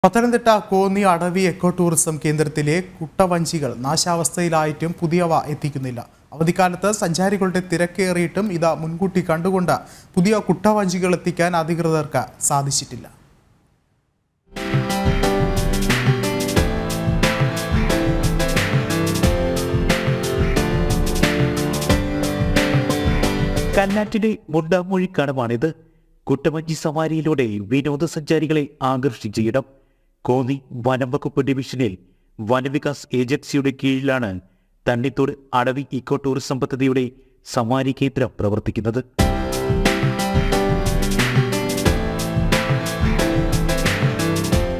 പത്തനംതിട്ട കോന്നി അടവി eco tourism കേന്ദ്രത്തിലെ കുട്ടവഞ്ചികൾ നാശാവസ്ഥയിലായിട്ടും പുതിയവ എത്തിക്കുന്നില്ല. അവധിക്കാലത്ത് സഞ്ചാരികളുടെ തിരക്കേറിയിട്ടും ഇത് മുൻകൂട്ടി കണ്ടുകൊണ്ട് പുതിയ കുട്ടവഞ്ചികൾ എത്തിക്കാൻ അധികൃതർക്ക് സാധിച്ചിട്ടില്ല. കല്ലാറ്റിലെ മുണ്ടാമൊഴി കടമാണിത്. കുട്ടവഞ്ചി സവാരിയിലൂടെ വിനോദസഞ്ചാരികളെ ആകർഷിച്ച ഇടം. കോന്നി വനം വകുപ്പ് ഡിവിഷനിൽ വനവികാസ് ഏജൻസിയുടെ കീഴിലാണ് തണ്ണിത്തോട് അടവി ഇക്കോ ടൂറിസം പദ്ധതിയുടെ സവാരി കേന്ദ്രം പ്രവർത്തിക്കുന്നത്.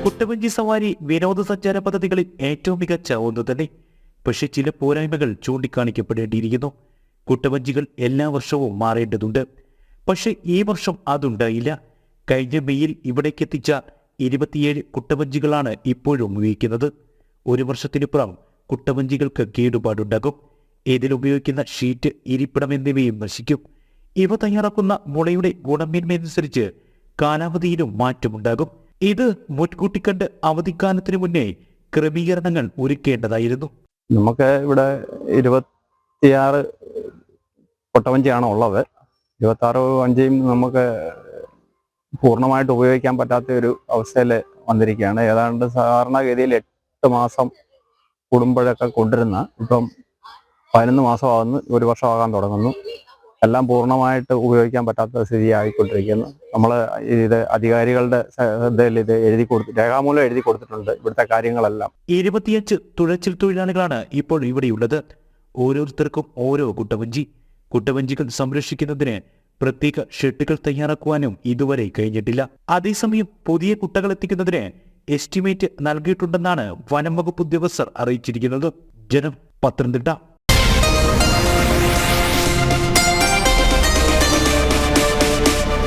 കുട്ടവഞ്ചി സവാരി വിനോദസഞ്ചാര പദ്ധതികളിൽ ഏറ്റവും മികച്ച ഒന്ന് തന്നെ. പക്ഷെ ചില പോരായ്മകൾ ചൂണ്ടിക്കാണിക്കപ്പെടേണ്ടിയിരിക്കുന്നു. കുട്ടവഞ്ചികൾ എല്ലാ വർഷവും മാറേണ്ടതുണ്ട്. പക്ഷെ ഈ വർഷം അതുണ്ടായില്ല. കഴിഞ്ഞ മെയ്യിൽ ഇവിടേക്ക് എത്തിച്ച 27 കുട്ടവഞ്ചികളാണ് ഇപ്പോഴും ഉപയോഗിക്കുന്നത്. ഒരു വർഷത്തിനുപുറം കുട്ടവഞ്ചികൾക്ക് കേടുപാടുണ്ടാകും. ഇതിലുപയോഗിക്കുന്ന ഷീറ്റ്, ഇരിപ്പിടം എന്നിവയും നശിക്കും. ഇവ തയ്യാറാക്കുന്ന മുളയുടെ ഗുണമേന്മയനുസരിച്ച് കാലാവധിയിലും മാറ്റമുണ്ടാകും. ഇത് മുൻകൂട്ടി കണ്ട് അവധിക്കാലത്തിന് മുന്നേ ക്രമീകരണങ്ങൾ ഒരുക്കേണ്ടതായിരുന്നു. നമുക്ക് ഇവിടെ 26 കൊട്ടവഞ്ചിയാണ് ഉള്ളത്. 26 വഞ്ചിയും നമുക്ക് പൂർണ്ണമായിട്ട് ഉപയോഗിക്കാൻ പറ്റാത്ത ഒരു അവസ്ഥയിൽ വന്നിരിക്കുകയാണ്. ഏതാണ്ട് സാധാരണഗതിയിൽ 8 മാസം കൂടുമ്പോഴൊക്കെ കൊണ്ടിരുന്ന ഇപ്പം 11 മാസമാകുന്നു, ഒരു വർഷമാകാൻ തുടങ്ങുന്നു. എല്ലാം പൂർണ്ണമായിട്ട് ഉപയോഗിക്കാൻ പറ്റാത്ത സ്ഥിതി ആയിക്കൊണ്ടിരിക്കുന്നു. നമ്മൾ ഇത് അധികാരികളുടെ ശ്രദ്ധയിൽ ഇത് രേഖാമൂലം എഴുതി കൊടുത്തിട്ടുണ്ട് ഇവിടുത്തെ കാര്യങ്ങളെല്ലാം. 25 തുഴച്ചിൽ തൊഴിലാളികളാണ് ഇപ്പോൾ ഇവിടെയുള്ളത്. ഓരോരുത്തർക്കും ഓരോ കുട്ടവഞ്ചികൾ സംരക്ഷിക്കുന്നതിന് പ്രത്യേക ഷെഡുകൾ തയ്യാറാക്കുവാനും ഇതുവരെ കഴിഞ്ഞിട്ടില്ല. അതേസമയം പുതിയ കുട്ടകൾ എത്തിക്കുന്നതിന് എസ്റ്റിമേറ്റ് നൽകിയിട്ടുണ്ടെന്നാണ് വനം വകുപ്പ് ഉദ്യോഗസ്ഥർ അറിയിച്ചിരിക്കുന്നത്. ജനം, പത്തനംതിട്ട.